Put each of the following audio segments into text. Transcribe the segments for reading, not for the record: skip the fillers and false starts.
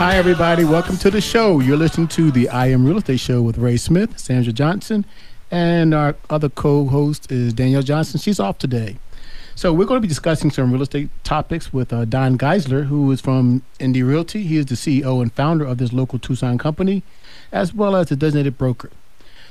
Hi, everybody. Welcome to the show. You're listening to the I Am Real Estate Show with Ray Smith, Sandra Johnson, and our other co-host is Danielle Johnson. She's off today. So we're going to be discussing some real estate topics with Don Geisler, who is from Indy Realty. He is the CEO and founder of this local Tucson company, as well as a designated broker.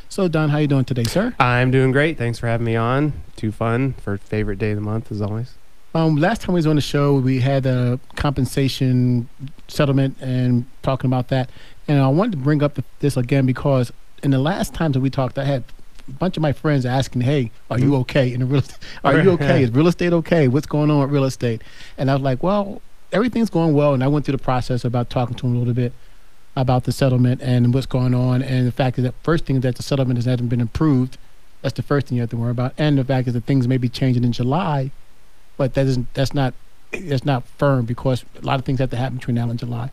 So, Don, how you doing today, sir? I'm doing great. Thanks for having me on. Too fun for favorite day of the month, as always. Last time we was on the show, we had a compensation settlement and talking about that. And I wanted to bring up this again because in the last times that we talked, I had a bunch of my friends asking, hey, are you okay in the real estate? Are you okay? Is real estate okay? What's going on with real estate? And I was like, well, everything's going well. And I went through the process about talking to them a little bit about the settlement and what's going on. And the fact is that first thing is that the settlement hasn't been approved. That's the first thing you have to worry about. And the fact is that things may be changing in July. But that's not firm because a lot of things have to happen between now and July.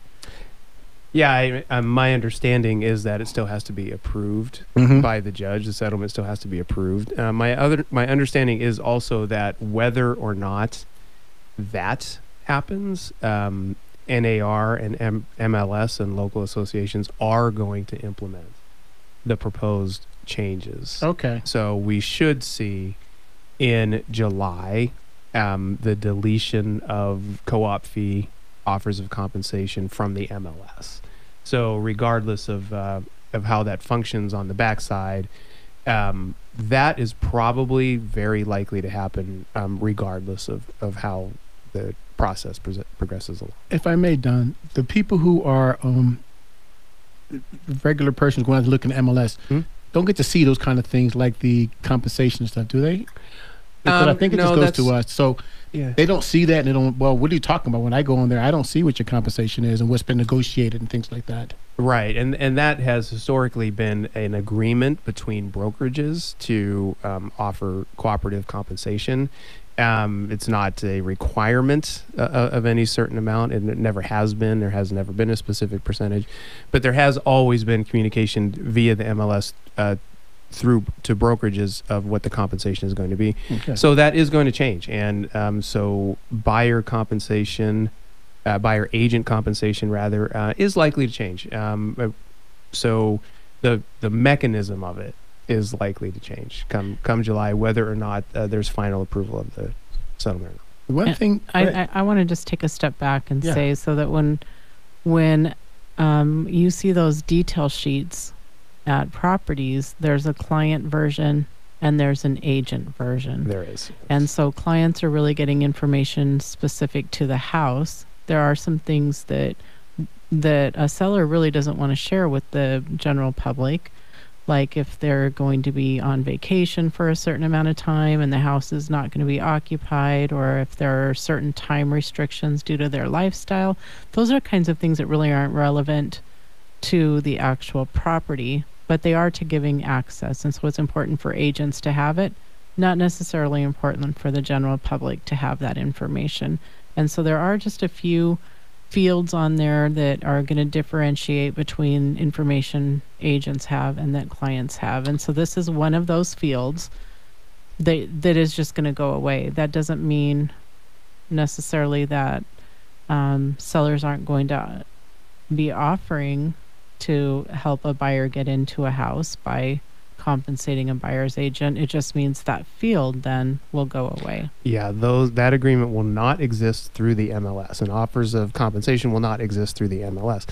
Yeah, my understanding is that it still has to be approved by the judge. The settlement still has to be approved. My understanding is also that whether or not that happens, NAR and MLS and local associations are going to implement the proposed changes. Okay. So we should see in July the deletion of co-op fee offers of compensation from the MLS. So regardless of how that functions on the backside, that is probably very likely to happen regardless of how the process progresses along. If I may, Don, the people who are regular persons going out to look in MLS don't get to see those kind of things like the compensation and stuff, do they? Because I think it just goes to us. So they don't see that and they don't, well, what are you talking about? When I go on there, I don't see what your compensation is and what's been negotiated and things like that. Right. And that has historically been an agreement between brokerages to offer cooperative compensation. It's not a requirement of any certain amount, and it never has been. There has never been a specific percentage. But there has always been communication via the MLS through to brokerages of what the compensation is going to be. Okay. So that is going to change. And so buyer agent compensation rather, is likely to change. So the mechanism of it is likely to change come July, whether or not there's final approval of the settlement. One thing I want to just take a step back and say, so that when you see those detail sheets at properties, there's a client version and there's an agent version. There is. And so clients are really getting information specific to the house. There are some things that a seller really doesn't want to share with the general public, like if they're going to be on vacation for a certain amount of time and the house is not going to be occupied, or if there are certain time restrictions due to their lifestyle. Those are kinds of things that really aren't relevant to the actual property, but they are to giving access. And so it's important for agents to have it, not necessarily important for the general public to have that information. And so there are just a few fields on there that are going to differentiate between information agents have and that clients have. And so this is one of those fields that is just going to go away. That doesn't mean necessarily that sellers aren't going to be offering to help a buyer get into a house by compensating a buyer's agent. It just means that field then will go away. Yeah, that agreement will not exist through the MLS, and offers of compensation will not exist through the MLS.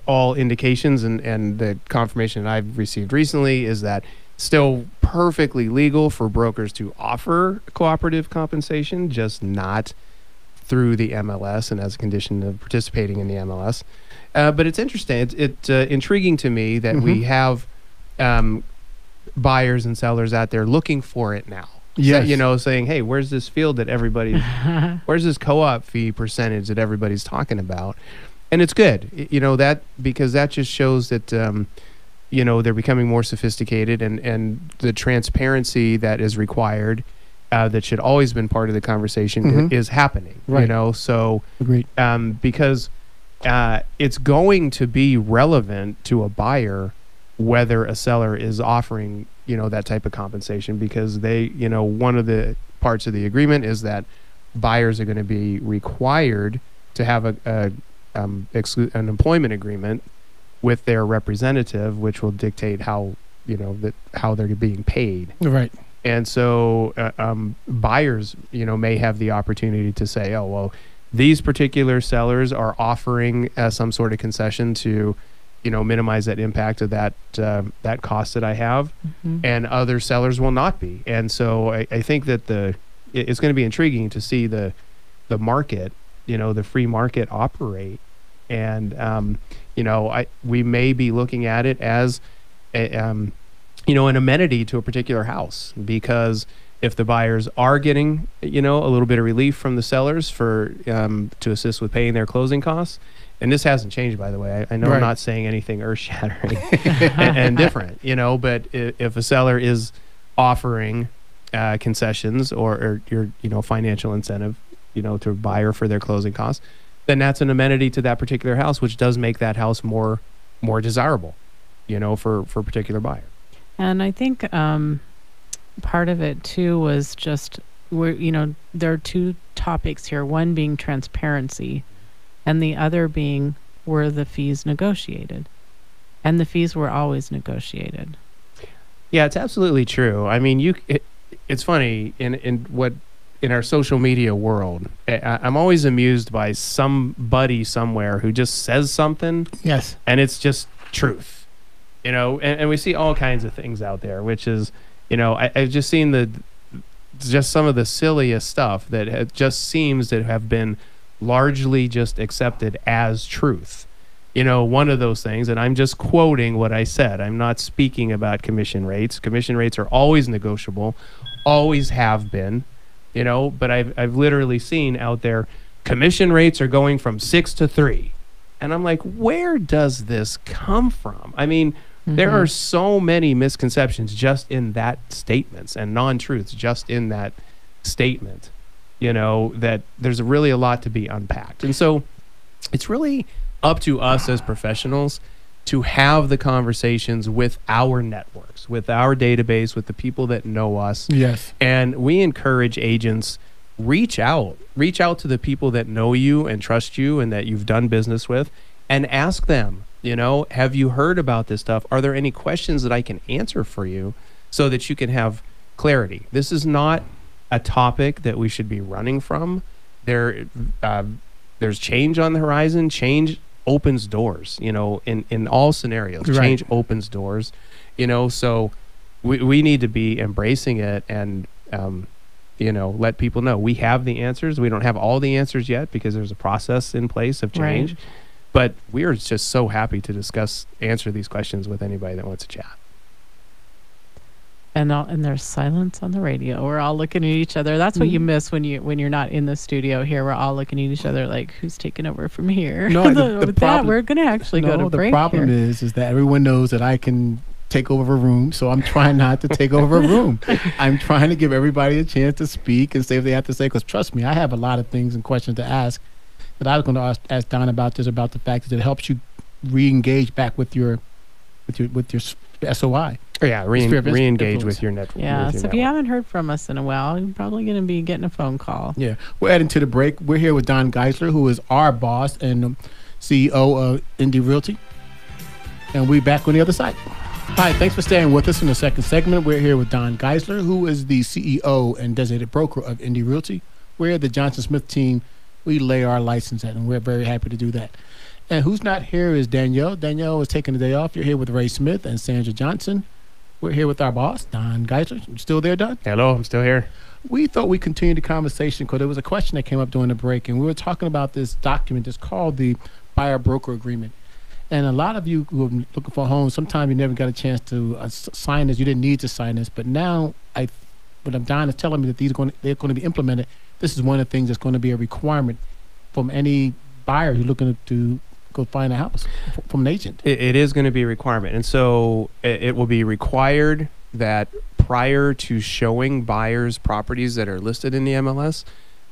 All indications and the confirmation that I've received recently is that still perfectly legal for brokers to offer cooperative compensation, just not through the MLS and as a condition of participating in the MLS. But it's interesting. It's intriguing to me that we have buyers and sellers out there looking for it now. Yes. Saying, hey, where's this field that everybody, where's this co-op fee percentage that everybody's talking about? And it's good, that because that just shows that, they're becoming more sophisticated and the transparency that is required that should always been part of the conversation is happening, right. So agreed. Because it's going to be relevant to a buyer whether a seller is offering, that type of compensation, because they, one of the parts of the agreement is that buyers are going to be required to have an employment agreement with their representative, which will dictate how how they're being paid. Right. And so buyers, may have the opportunity to say, oh, well, these particular sellers are offering some sort of concession to, minimize that impact of that cost that I have, and other sellers will not be. And so I think that it's going to be intriguing to see the market, the free market operate. And, we may be looking at it as an amenity to a particular house, because if the buyers are getting, a little bit of relief from the sellers to assist with paying their closing costs, and this hasn't changed, by the way. I know Right. I'm not saying anything earth-shattering and different, but if a seller is offering concessions or your, financial incentive, to a buyer for their closing costs, then that's an amenity to that particular house, which does make that house more desirable, for a particular buyer. And I think part of it too was just there are two topics here. One being transparency, and the other being, were the fees negotiated? And the fees were always negotiated. Yeah, it's absolutely true. I mean, it's funny in our social media world. I'm always amused by somebody somewhere who just says something. Yes. And it's just truth, and we see all kinds of things out there, which is, I've just seen just some of the silliest stuff that just seems to have been largely just accepted as truth. One of those things, and I'm just quoting what I said. I'm not speaking about commission rates. Commission rates are always negotiable, always have been, but I've literally seen out there, commission rates are going from 6 to 3. And I'm like, where does this come from? I mean, there are so many misconceptions just in that statements, and non-truths just in that statement, that there's really a lot to be unpacked. And so it's really up to us as professionals to have the conversations with our networks, with our database, with the people that know us. Yes. And we encourage agents, reach out to the people that know you and trust you and that you've done business with, and ask them, have you heard about this stuff? Are there any questions that I can answer for you so that you can have clarity? This is not a topic that we should be running from. There's change on the horizon. Change opens doors, in all scenarios. Right. Change opens doors, so we need to be embracing it and, let people know we have the answers. We don't have all the answers yet because there's a process in place of change. Right. But we are just so happy to answer these questions with anybody that wants to chat. And there's silence on the radio. We're all looking at each other. That's what you miss when you're not in the studio here. We're all looking at each other like, who's taking over from here? No, the With problem, that, we're going to actually go to break the problem here. is that everyone knows that I can take over a room, so I'm trying not to take over a room. I'm trying to give everybody a chance to speak and say what they have to say, because trust me, I have a lot of things and questions to ask that I was going to ask Don about the fact that it helps you re-engage back with your SOI. Yeah, Sphere of re-engage influence. with your network. Yeah, with your so if you network. haven't heard from us in a while, you're probably going to be getting a phone call. Yeah, we're heading to the break. We're here with Don Geisler, who is our boss and CEO of Indy Realty. And we're back on the other side. Hi, thanks for staying with us in the second segment. We're here with Don Geisler, who is the CEO and designated broker of Indy Realty. We're the Johnson Smith team. We lay our license at, and we're very happy to do that. And who's not here is Danielle. Danielle is taking the day off. You're here with Ray Smith and Sandra Johnson. We're here with our boss, Don Geisler. You still there, Don? Hello, I'm still here. We thought we'd continue the conversation because there was a question that came up during the break, and we were talking about this document that's called the Buyer-Broker Agreement. And a lot of you who are looking for a home, sometimes you never got a chance to sign this. You didn't need to sign this. But now, what Don is telling me that they're going to be implemented, this is one of the things that's going to be a requirement from any buyer who's looking to go find a house from an agent. It is going to be a requirement. And so it will be required that prior to showing buyers properties that are listed in the MLS,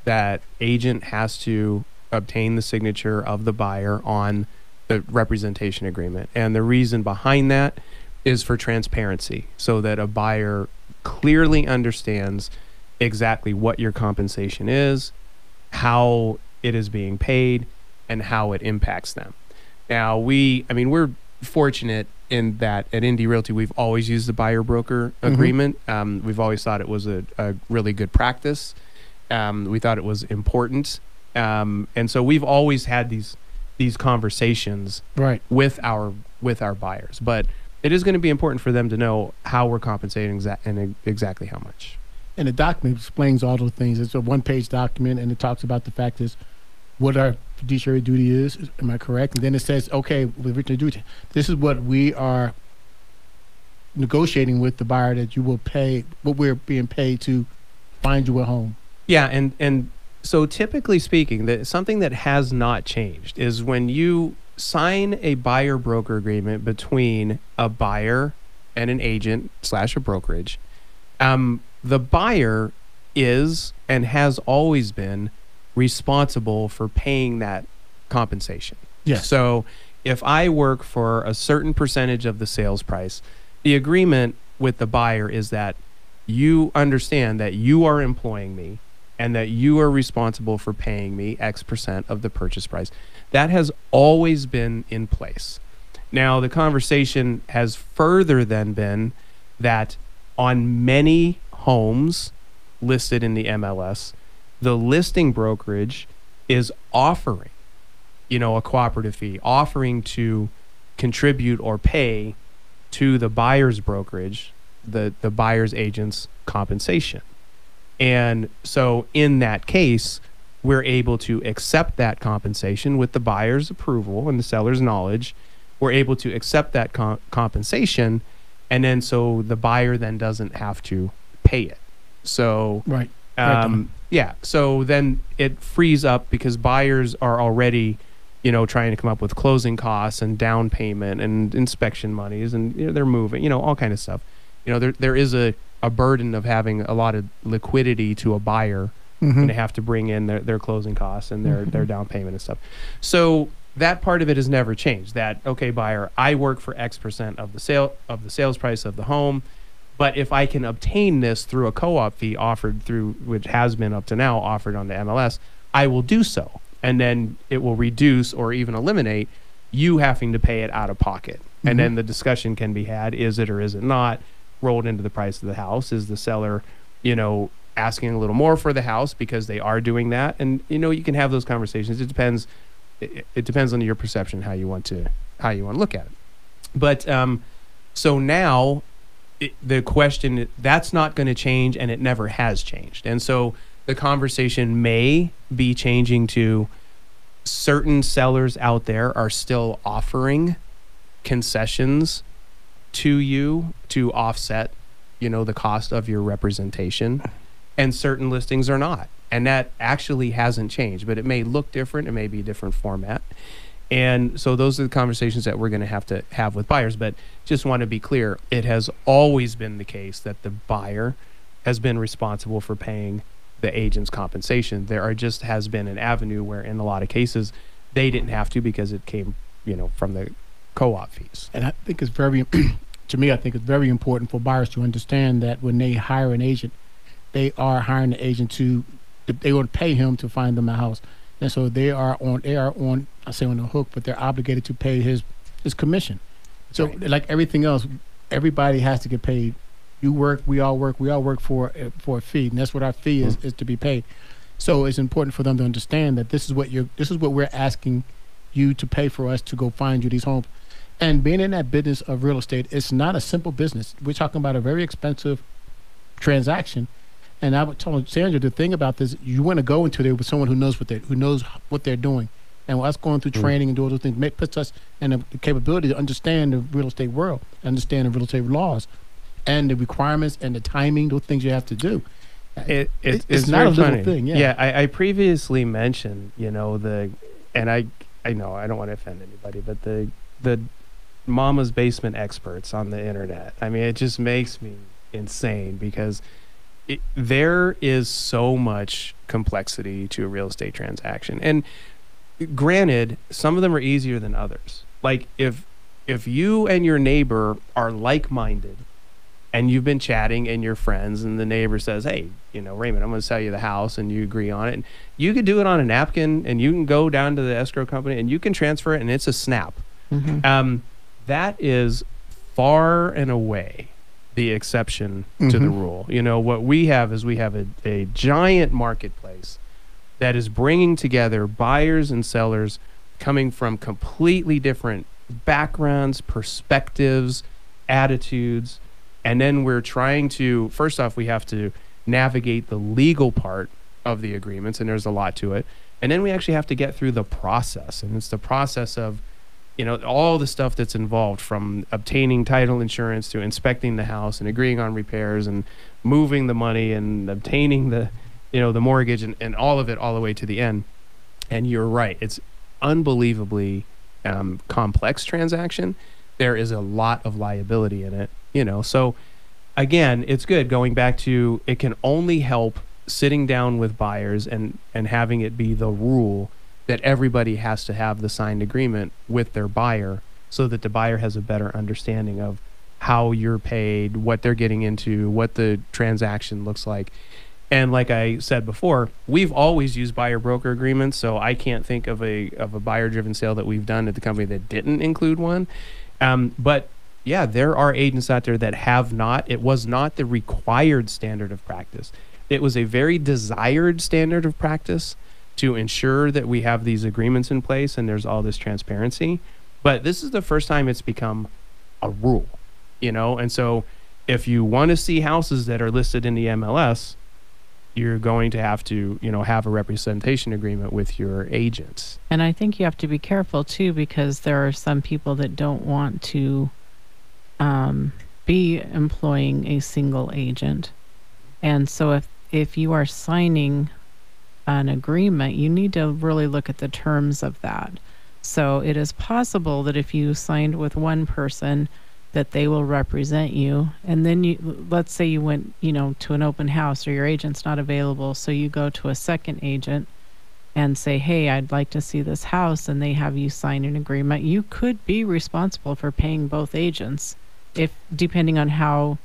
that agent has to obtain the signature of the buyer on the representation agreement. And the reason behind that is for transparency, so that a buyer clearly understands exactly what your compensation is, how it is being paid, and how it impacts them. Now, we're fortunate in that at Indy Realty, we've always used the buyer broker agreement. We've always thought it was a really good practice. We thought it was important. And so we've always had these conversations with our buyers. But it is going to be important for them to know how we're compensating and exactly how much. And the document explains all those things. It's a one-page document, and it talks about the fact is what our fiduciary duty is. Am I correct? And then it says, okay, with written duty, this is what we are negotiating with the buyer that you will pay, what we're being paid to find you a home. Yeah, and so typically speaking, something that has not changed is when you sign a buyer broker agreement between a buyer and an agent / a brokerage, the buyer is and has always been responsible for paying that compensation. Yes. So if I work for a certain percentage of the sales price, the agreement with the buyer is that you understand that you are employing me and that you are responsible for paying me X% of the purchase price. That has always been in place. Now, the conversation has further then been that on many homes listed in the MLS, the listing brokerage is offering, a cooperative fee, offering to contribute or pay to the buyer's brokerage, the buyer's agent's compensation. And so in that case, we're able to accept that compensation with the buyer's approval and the seller's knowledge. We're able to accept that compensation, and then so the buyer then doesn't have to pay it. So so then it frees up because buyers are already, trying to come up with closing costs and down payment and inspection monies, and they're moving, all kind of stuff. There is a burden of having a lot of liquidity to a buyer, and they have to bring in their closing costs and their down payment and stuff. So that part of it has never changed. That, okay, buyer, I work for X% of the sales price of the home. But if I can obtain this through a co-op fee offered through, which has been up to now offered on the MLS, I will do so. And then it will reduce or even eliminate you having to pay it out of pocket. And then the discussion can be had, is it or is it not rolled into the price of the house? Is the seller, asking a little more for the house because they are doing that? And, you can have those conversations. It depends. It depends on your perception, how you want to look at it. But so now, the question, that's not going to change, and it never has changed. And so the conversation may be changing to certain sellers out there are still offering concessions to you to offset, the cost of your representation, and certain listings are not. And that actually hasn't changed, but it may look different. It may be a different format. And so those are the conversations that we're going to have with buyers. But just want to be clear, it has always been the case that the buyer has been responsible for paying the agent's compensation. Has been an avenue where in a lot of cases they didn't have to because it came, from the co-op fees. And I think it's very, to me, I think it's very important for buyers to understand that when they hire an agent, they are hiring the agent they want to pay him to find them a house. And so they are on, I say on the hook, but they're obligated to pay his commission. So like everything else, everybody has to get paid. You work, we all work for a fee, and that's what our fee is to be paid. So it's important for them to understand that this is what we're asking you to pay for us to go find you these homes. And being in that business of real estate, it's not a simple business. We're talking about a very expensive transaction. And I would tell Sandra, the thing about this, you want to go into there with someone who knows what they're doing. And us going through training and doing those things puts us in the capability to understand the real estate world, understand the real estate laws, and the requirements and the timing, those things you have to do. It's not a little funny thing. Yeah, I previously mentioned, and I know I don't want to offend anybody, but the mama's basement experts on the internet. I mean, it just makes me insane because there is so much complexity to a real estate transaction. And granted, some of them are easier than others. Like if you and your neighbor are like-minded and you've been chatting and you're friends, and the neighbor says, hey, Raymond, I'm going to sell you the house, and you agree on it. And you could do it on a napkin, and you can go down to the escrow company and you can transfer it, and it's a snap. That is far and away the exception to the rule. What we have is a giant marketplace that is bringing together buyers and sellers coming from completely different backgrounds, perspectives, attitudes. And then we're trying to, first off, we have to navigate the legal part of the agreements, and there's a lot to it. And then we actually have to get through the process. And it's the process of, all the stuff that's involved, from obtaining title insurance to inspecting the house and agreeing on repairs and moving the money and obtaining the mortgage and all of it all the way to the end. And you're right. It's unbelievably complex transaction. There is a lot of liability in it, So again, it's good going back to, it can only help sitting down with buyers and having it be the rule that everybody has to have the signed agreement with their buyer, so that the buyer has a better understanding of how you're paid, what they're getting into, what the transaction looks like. And like I said before, we've always used buyer broker agreements, so I can't think of a buyer driven sale that we've done at the company that didn't include one. But yeah, there are agents out there that have not. It was not the required standard of practice. It was a very desired standard of practice to ensure that we have these agreements in place and there's all this transparency. But this is the first time it's become a rule, And so if you want to see houses that are listed in the MLS, you're going to have to, have a representation agreement with your agents. And I think you have to be careful too, because there are some people that don't want to be employing a single agent. And so if you are signing an agreement, you need to really look at the terms of that. So it is possible that if you signed with one person, that they will represent you, and then let's say you went to an open house, or your agent's not available, so you go to a second agent and say, hey, I'd like to see this house, and they have you sign an agreement. You could be responsible for paying both agents, depending on how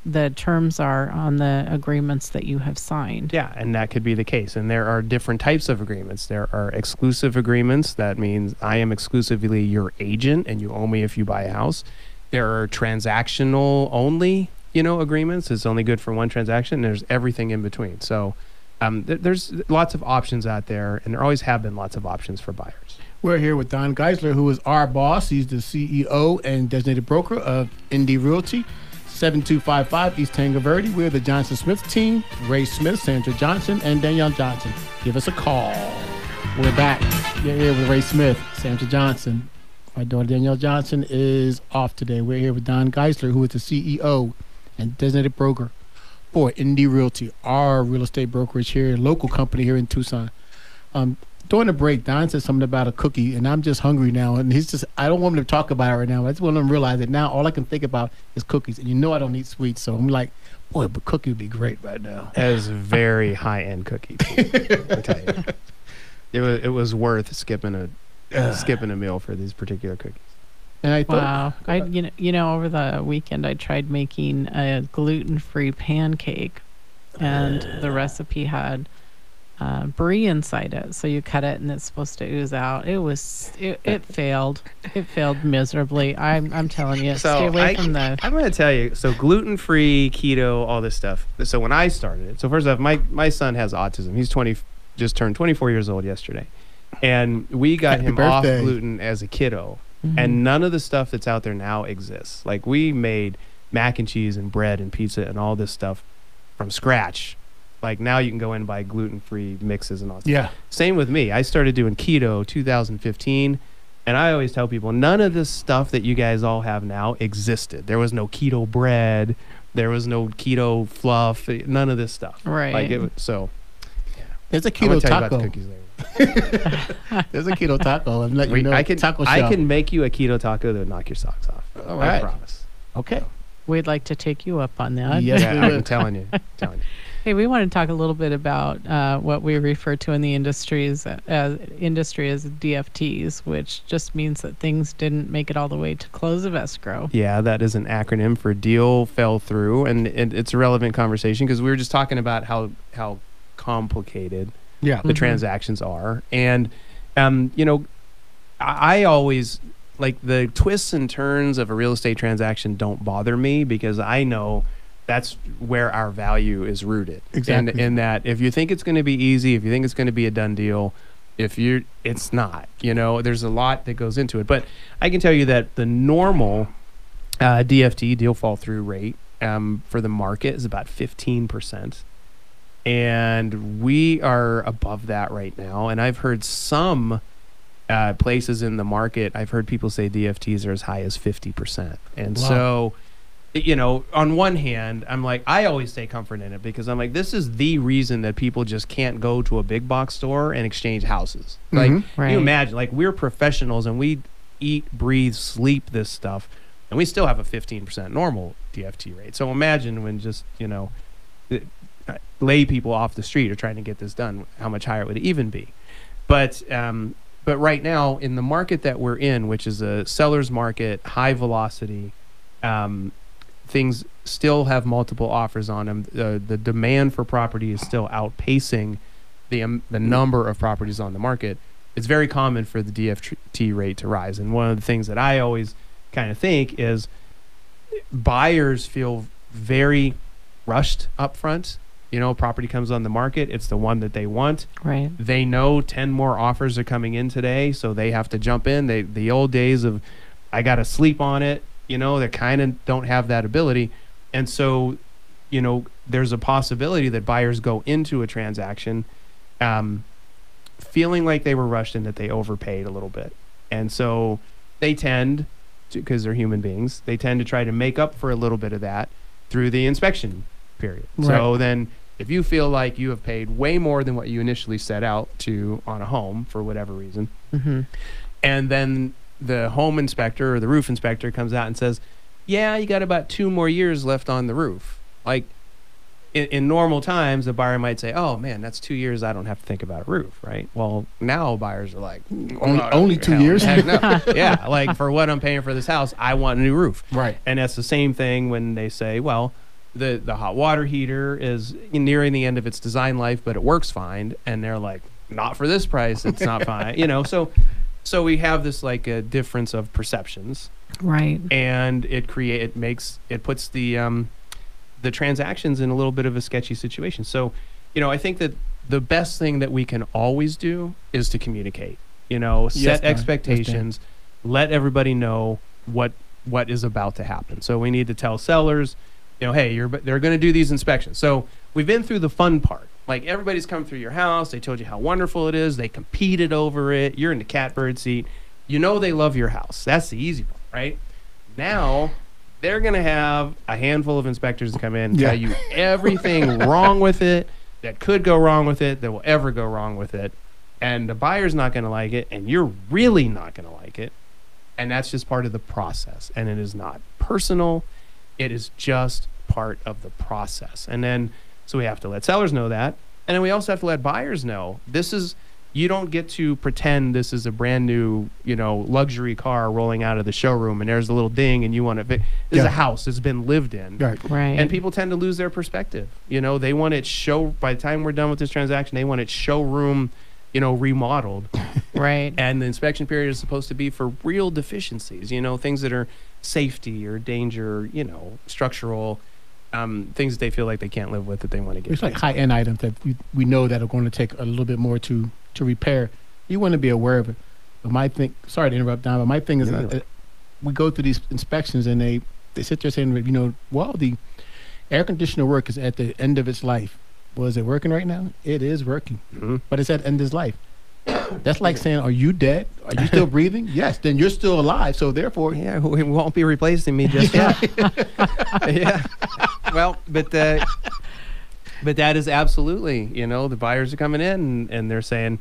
the terms are on the agreements that you have signed. Yeah, and that could be the case. And there are different types of agreements. There are exclusive agreements. That means I am exclusively your agent and you owe me if you buy a house. There are transactional only, agreements. It's only good for one transaction. There's everything in between. So there's lots of options out there, and there always have been lots of options for buyers. We're here with Don Geisler, who is our boss. He's the CEO and designated broker of Indy Realty. 7255 East Tango Verde. We're the Johnson Smith team. Ray Smith, Sandra Johnson, and Danielle Johnson. Give us a call. We're back. We're here with Ray Smith, Sandra Johnson. My daughter Danielle Johnson is off today. We're here with Don Geisler, who is the CEO and designated broker for Indy Realty, our real estate brokerage here, local company here in Tucson. During the break, Don said something about a cookie, and I'm just hungry now. And I don't want him to talk about it right now. I just want him to realize that now all I can think about is cookies. And I don't eat sweets, so I'm like, boy, but cookie would be great right now. That is very high-end cookie. I tell you, it was worth skipping a meal for these particular cookies. And I thought, wow, over the weekend I tried making a gluten-free pancake, and the recipe had brie inside it, so you cut it and it's supposed to ooze out. It failed. It failed miserably. I'm telling you, stay away from the. I'm going to tell you. So gluten-free, keto, all this stuff. So when I started it, so first off, my son has autism. He's just turned 24 years old yesterday, and we got him off gluten as a kiddo. And none of the stuff that's out there now exists. Like, we made mac and cheese and bread and pizza and all this stuff from scratch. Like, now you can go in and buy gluten-free mixes and all that. Yeah. Same with me. I started doing keto 2015, and I always tell people, none of this stuff that you guys all have now existed. There was no keto bread. There was no keto fluff. None of this stuff. Right. Like, so, yeah. There's a keto taco. Tell you about the cookies later. There's a keto taco. I'm letting you know. Taco shell. I can make you a keto taco that would knock your socks off. All right. I promise. Okay. We'd like to take you up on that. Yes, I'm telling you. Hey, we want to talk a little bit about what we refer to in the industry as DFTs, which just means that things didn't make it all the way to close of escrow. Yeah, that is an acronym for deal fell through, and it's a relevant conversation because we were just talking about how complicated Yeah. the transactions are, and I always like the twists and turns of a real estate transaction don't bother me because I know that's where our value is rooted. Exactly. And in that, if you think it's going to be easy, if you think it's going to be a done deal, it's not. There's a lot that goes into it. But I can tell you that the normal DFT, deal fall through rate, for the market is about 15%. And we are above that right now. And I've heard some places in the market, I've heard people say DFTs are as high as 50%. And so, on one hand, I'm like, I always take comfort in it because I'm like, this is the reason that people just can't go to a big box store and exchange houses. Like, you imagine, like, we're professionals and we eat, breathe, sleep this stuff, and we still have a 15% normal DFT rate. So imagine when just, lay people off the street are trying to get this done, how much higher it would even be. But right now, in the market that we're in, which is a seller's market, high velocity, things still have multiple offers on them. The demand for property is still outpacing the number of properties on the market. It's very common for the DFT rate to rise. And one of the things that I always kind of think is buyers feel very rushed up front. Property comes on the market, it's the one that they want. Right. They know 10 more offers are coming in today, so they have to jump in. The old days of, I got to sleep on it, they kind of don't have that ability. And so, there's a possibility that buyers go into a transaction feeling like they were rushed and that they overpaid a little bit. And so they tend to, because they're human beings, they tend to try to make up for a little bit of that through the inspection period. Right. So then if you feel like you have paid way more than what you initially set out to on a home for whatever reason, and then the home inspector or the roof inspector comes out and says, yeah, you got about 2 more years left on the roof. Like in normal times, the buyer might say, oh man, that's 2 years. I don't have to think about a roof, right? Well, now buyers are like, only 2 years? Heck no. Yeah, like for what I'm paying for this house, I want a new roof. Right. And that's the same thing when they say, well, the hot water heater is nearing the end of its design life, but it works fine. And they're like, not for this price. It's not fine. So we have this like a difference of perceptions. Right. And it puts the transactions in a little bit of a sketchy situation. So, I think that the best thing that we can always do is to communicate, set expectations, let everybody know what is about to happen. So we need to tell sellers, hey, they're going to do these inspections. So we've been through the fun part. Like everybody's come through your house. They told you how wonderful it is. They competed over it. You're in the catbird seat. They love your house. That's the easy part, right? Now they're going to have a handful of inspectors to come in and tell you everything wrong with it, that could go wrong with it, that will ever go wrong with it. And the buyer's not going to like it, and you're really not going to like it. And that's just part of the process. And it is not personal. It is just part of the process. And then, so we have to let sellers know that. And then we also have to let buyers know you don't get to pretend this is a brand new, luxury car rolling out of the showroom and there's a little ding and you want to, this is a house that's been lived in. Right. And people tend to lose their perspective. They want it by the time we're done with this transaction, they want it showroom, remodeled. Right. And the inspection period is supposed to be for real deficiencies, things that are safety or danger, structural, things that they feel like they can't live with that they want to get. It's like high-end items that we know that are going to take a little bit more to repair. You want to be aware of it. But my thing, sorry to interrupt, Don, but my thing is we go through these inspections and they sit there saying, the air conditioner work is at the end of its life. Well, is it working right now? It is working, but it's at the end of its life. That's like saying, are you dead? Are you still breathing? Yes, then you're still alive. So therefore... Yeah, it won't be replacing me just yet. Yeah. Well, but that is absolutely, the buyers are coming in and they're saying,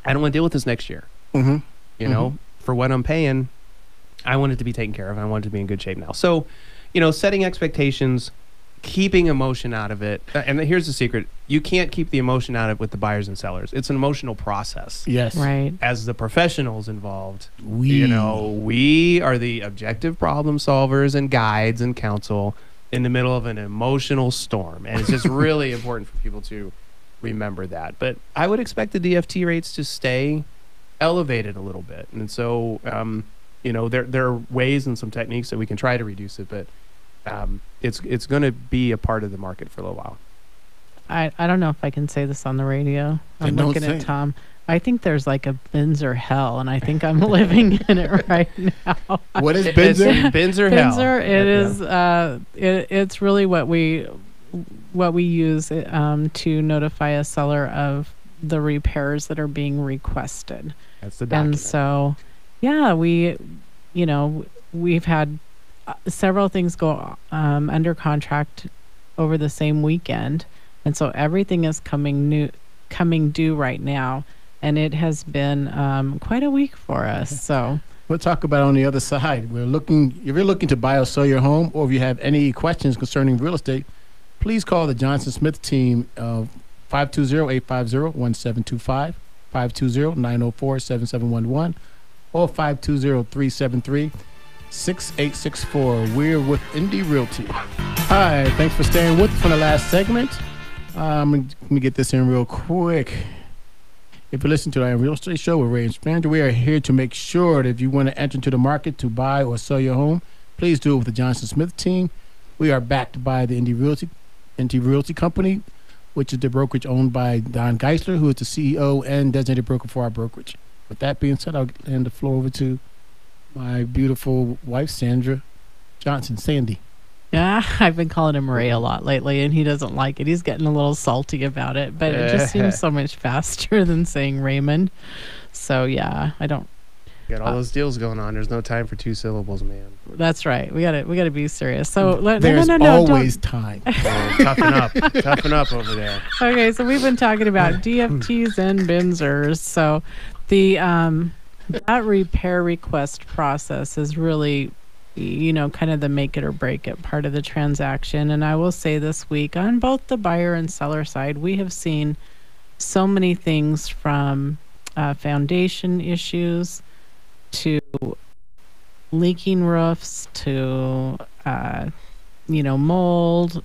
I don't want to deal with this next year. For what I'm paying, I want it to be taken care of. I want it to be in good shape now. So, setting expectations, keeping emotion out of it. And here's the secret: you can't keep the emotion out of it with the buyers and sellers. It's an emotional process. Yes. Right. As the professionals involved, We we are the objective problem solvers and guides and counsel in the middle of an emotional storm. And it's just really important for people to remember that. But I would expect the DFT rates to stay elevated a little bit. And so, there are ways and some techniques that we can try to reduce it, but it's going to be a part of the market for a little while. I don't know if I can say this on the radio. I'm Then don't looking say at it. Tom. I think there's like a Binzer hell, and I think I'm living in it right now. What is It's Binzer? Binzer hell. Binzer, it is. It's really what we use to notify a seller of the repairs that are being requested. That's the document. And so, yeah, we've had several things go under contract over the same weekend, and so everything is coming due right now, and it has been quite a week for us. So We'll talk about it on the other side. If you're looking to buy or sell your home, or if you have any questions concerning real estate, please call the Johnson Smith team of 520-850-1725, 520-904-7711, or 520-373-6864. We're with Indy Realty. Hi, thanks for staying with us for the last segment. Let me get this in real quick. If you listen to the Real Estate Show with Ray and Stranger, we are here to make sure that if you want to enter into the market to buy or sell your home, please do it with the Johnson Smith team. We are backed by the Indy Realty Company, which is the brokerage owned by Don Geisler, who is the CEO and designated broker for our brokerage. With that being said, I'll hand the floor over to my beautiful wife, Sandra Johnson. Sandy. yeah, I've been calling him Ray a lot lately, and he doesn't like it. He's getting a little salty about it, but it just seems so much faster than saying Raymond. So yeah, I don't. Got all those deals going on. There's no time for 2 syllables, man. That's right. We gotta be serious. So There's no, always time. Toughen up over there. Okay, so we've been talking about DFTs and Benzers. So the that repair request process is really, kind of the make it or break it part of the transaction. And I will say this week, on both the buyer and seller side, we have seen so many things from foundation issues to leaking roofs to mold,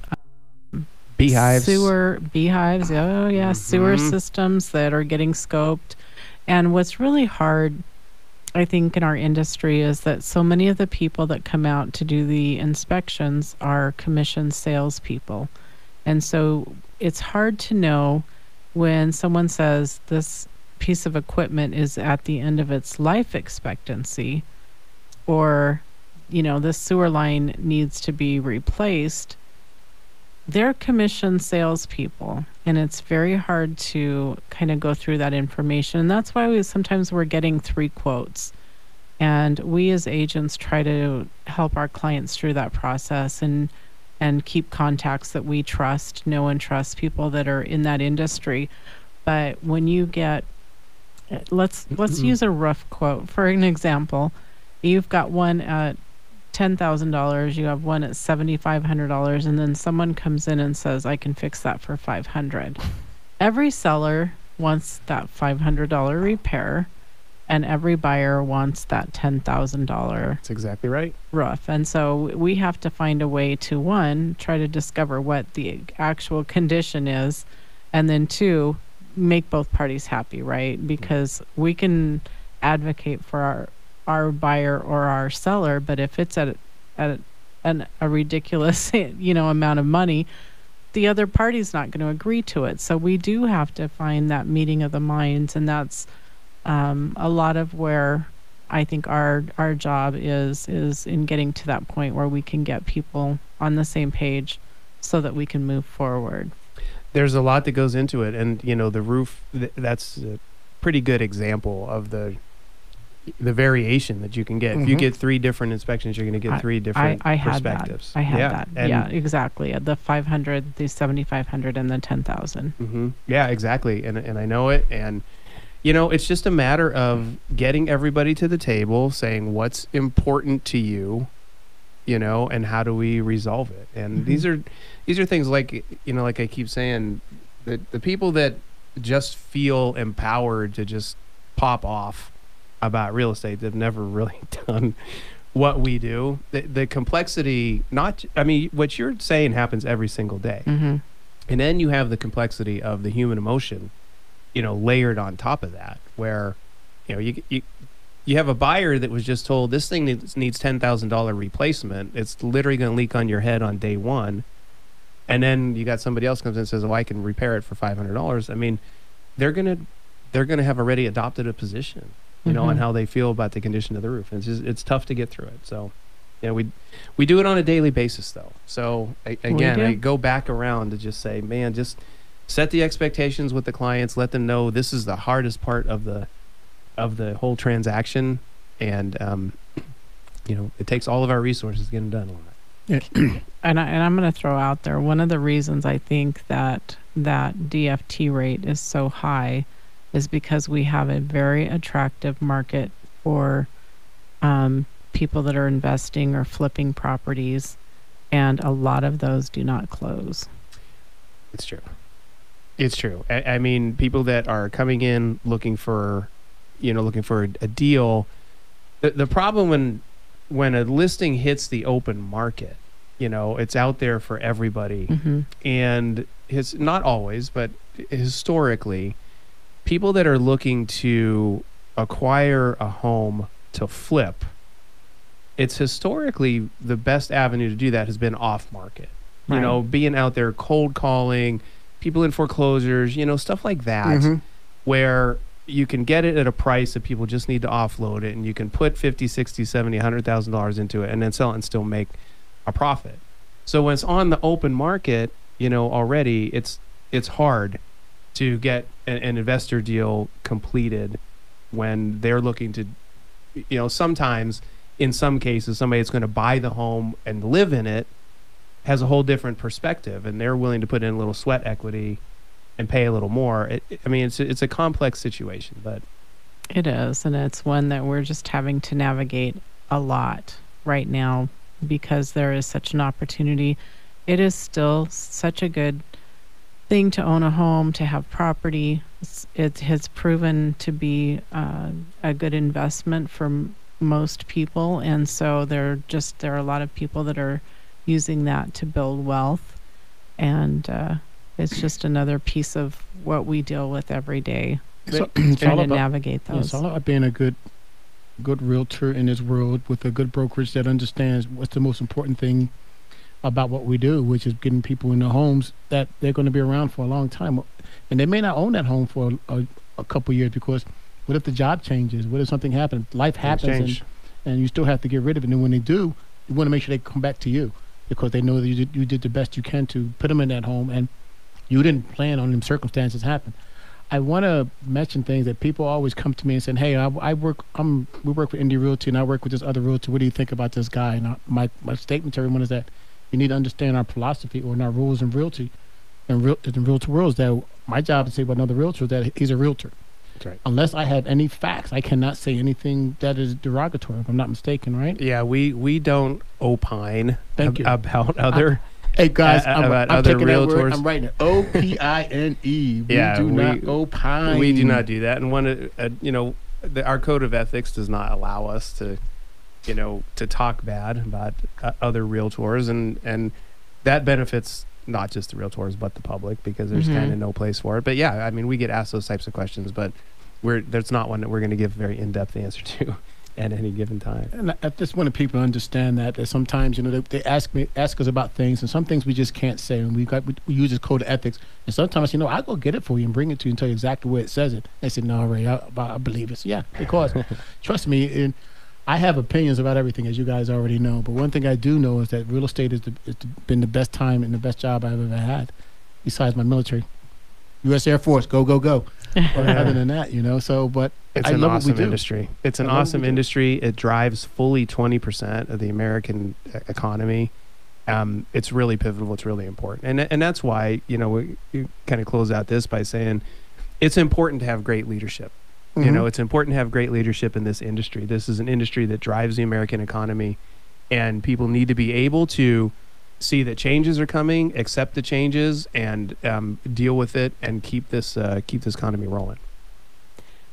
Beehives. sewer beehives. Oh yeah, sewer Mhm. systems that are getting scoped. And what's really hard, I think, in our industry is that so many of the people that come out to do the inspections are commissioned salespeople. And so it's hard to know when someone says this piece of equipment is at the end of its life expectancy, or, this sewer line needs to be replaced. They're commissioned salespeople, and it's very hard to kind of go through that information. And that's why sometimes we're getting 3 quotes. And we as agents try to help our clients through that process and keep contacts that we trust, know and trust, people that are in that industry. But when you get, let's use a rough quote for an example. You've got one at $10,000, you have one at $7,500, and then someone comes in and says, I can fix that for $500. Every seller wants that $500 repair, and every buyer wants that $10,000 That's exactly right. roof. And so we have to find a way to, 1, try to discover what the actual condition is, and then 2, make both parties happy, right? Because we can advocate for our buyer or our seller, but if it's at a ridiculous amount of money, the other party's not going to agree to it. So we do have to find that meeting of the minds, and that's a lot of where I think our job is in getting to that point where we can get people on the same page so that we can move forward. There's a lot that goes into it, and the roof. That's a pretty good example of the variation that you can get. If you get 3 different inspections, you're going to get 3 different perspectives. I had that. Yeah, exactly. The 500, the 7,500, and the 10,000. Mm-hmm. Yeah, exactly. And I know it. And it's just a matter of getting everybody to the table, saying what's important to you. and how do we resolve it? And these are things like, like I keep saying, that the people that just feel empowered to just pop off about real estate, they've never really done what we do. The complexity, what you're saying happens every single day. And then you have the complexity of the human emotion, layered on top of that, where, you have a buyer that was just told this thing needs $10,000 replacement. It's literally going to leak on your head on day one. And then you got somebody else comes in and says, "Oh, I can repair it for $500." I mean, they're going to have already adopted a position, on how they feel about the condition of the roof. And it's tough to get through it. So, we do it on a daily basis though. So I go back around to just say, man, just set the expectations with the clients, let them know this is the hardest part of the whole transaction, and it takes all of our resources to get them done a lot. Yeah. And I'm going to throw out there, one of the reasons I think that DFT rate is so high is because we have a very attractive market for people that are investing or flipping properties, and a lot of those do not close. It's true. I mean, people that are coming in looking for a deal. The problem when a listing hits the open market, it's out there for everybody. And it's not always, but historically, people that are looking to acquire a home to flip, it's historically the best avenue to do that has been off market. Right. Being out there cold calling, people in foreclosures, stuff like that, where you can get it at a price that people just need to offload it, and you can put $50,000, $60,000, $70,000, $100,000 into it and then sell it and still make a profit. So when it's on the open market, already it's hard to get an investor deal completed when they're looking to, sometimes in some cases, somebody that's going to buy the home and live in it has a whole different perspective, and they're willing to put in a little sweat equity and pay a little more. It's a complex situation, but it is, and it's one that we're just having to navigate a lot right now because there is such an opportunity. It is still such a good thing to own a home, to have property. It has proven to be a good investment for most people, and so there are a lot of people that are using that to build wealth, and it's just another piece of what we deal with every day, trying to navigate those. It's all about being a good realtor in this world with a good brokerage that understands what's the most important thing about what we do, which is getting people in the homes that they're going to be around for a long time. And they may not own that home for a couple years, because what if the job changes? What if something happens? Life happens, and you still have to get rid of it. And when they do, you want to make sure they come back to you, because they know that you did the best you can to put them in that home, and you didn't plan on them circumstances happen. I want to mention things that people always come to me and say, "Hey, we work for Indie Realty, and I work with this other realtor. What do you think about this guy?" And my statement to everyone is that you need to understand our philosophy or our rules in realty, and in realtor world, is that my job is to say about another realtor is that he's a realtor. That's right. Unless I have any facts, I cannot say anything that is derogatory, if I'm not mistaken, right? Yeah, we don't opine about other. Hey guys, I'm other taking realtors. That word, I'm writing it. OPINE. We do not opine. We do not do that. And our code of ethics does not allow us to talk bad about other realtors, and that benefits not just the realtors but the public, because there's kind of no place for it. But yeah, I mean, we get asked those types of questions, but there's not one that we're going to give a very in-depth answer to at any given time. And I just want people to understand that sometimes they ask us about things, and some things we just can't say, and we use this code of ethics. And sometimes I'll go get it for you and bring it to you and tell you exactly where it says it. They say, "No, Ray, I believe it." So yeah, because trust me, and I have opinions about everything, as you guys already know. But one thing I do know is that real estate has been the best time and the best job I've ever had, besides my military. U.S. Air Force, go, go, go. But other than that, but it's an awesome industry. It's an awesome industry. It drives fully 20% of the American economy. It's really pivotal. It's really important. And that's why, we kind of close out this by saying it's important to have great leadership. It's important to have great leadership in this industry. This is an industry that drives the American economy. and people need to be able to see that changes are coming, accept the changes, and deal with it, and keep this economy rolling.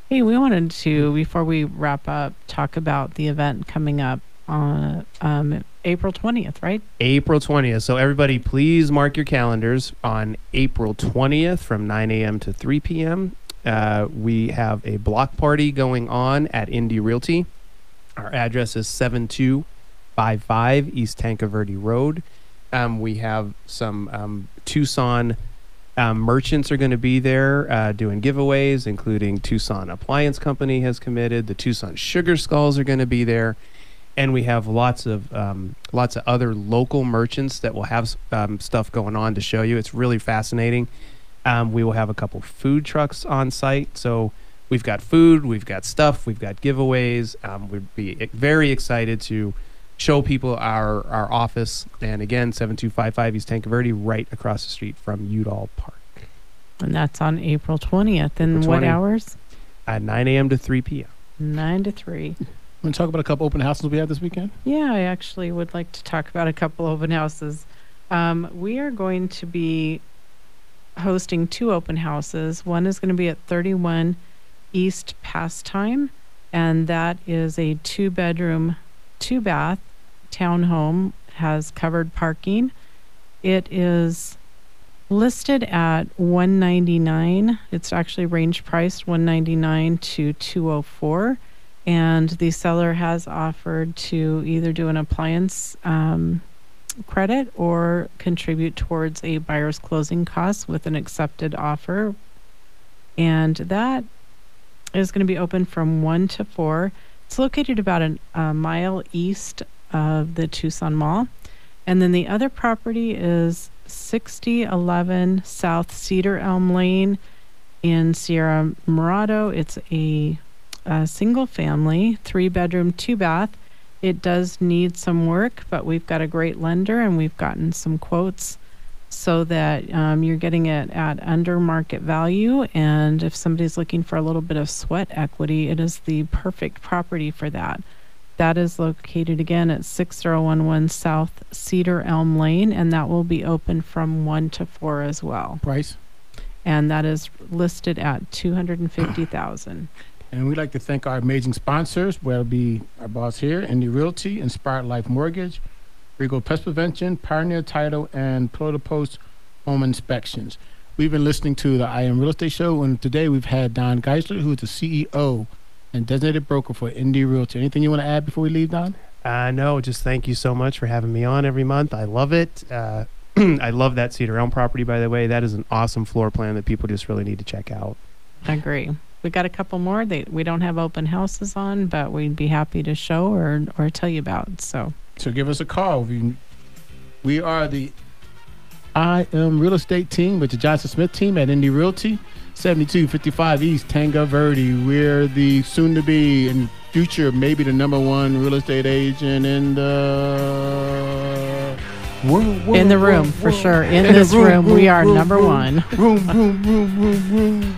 Hey, we wanted to, before we wrap up, talk about the event coming up on April 20th, right? April 20th. So everybody, please mark your calendars on April 20th from 9 a.m. to 3 p.m. We have a block party going on at Indy Realty. Our address is 7255 East Tanca Verde Road. We have some Tucson merchants are going to be there doing giveaways, including Tucson Appliance Company has committed. The Tucson Sugar Skulls are going to be there. And we have lots of other local merchants that will have stuff going on to show you. It's really fascinating. We will have a couple food trucks on site. So we've got food, we've got stuff, we've got giveaways. We'd be very excited to show people our office. And again, 7255 East Tanca Verde, right across the street from Udall Park. And that's on April 20th. And April what 20th. Hours? At 9 a.m. to 3 p.m. 9 to 3. Want to talk about a couple open houses we have this weekend? Yeah, I actually would like to talk about a couple open houses. We are going to be hosting 2 open houses. One is going to be at 31 East Pastime, and that is a 2-bedroom, 2-bath townhome, has covered parking. It is listed at $199. It's actually range priced $199 to $204. And the seller has offered to either do an appliance credit or contribute towards a buyer's closing costs with an accepted offer. And that is going to be open from 1 to 4. It's located about a mile east of the Tucson Mall. And then the other property is 6011 South Cedar Elm Lane in Sierra Morado. It's a single family, 3-bedroom, 2-bath. It does need some work, but we've got a great lender and we've gotten some quotes so that you're getting it at under market value. And if somebody's looking for a little bit of sweat equity, it is the perfect property for that. That is located again at 6011 South Cedar Elm Lane, and that will be open from 1 to 4 as well. Price? And that is listed at $250,000. And we'd like to thank our amazing sponsors, whether it be our boss here, Indy Realty, Inspired Life Mortgage, Regal Pest Prevention, Pioneer Title, and Florida Post Home Inspections. We've been listening to the I Am Real Estate Show, and today we've had Don Geisler, who is the CEO and designated broker for Indy Realty. Anything you want to add before we leave, Don? No, just thank you so much for having me on every month. I love it. I love that Cedar Elm property, by the way. That is an awesome floor plan that people just really need to check out. I agree. We got a couple more. We don't have open houses on, but we'd be happy to show or tell you about. So give us a call. We are the I Am Real Estate team with the Johnson Smith team at Indy Realty, 7255 East Tanca Verde. We're the soon-to-be and future, maybe the #1 real estate agent in the world. In the room, for sure. In this room, we are #1. Room.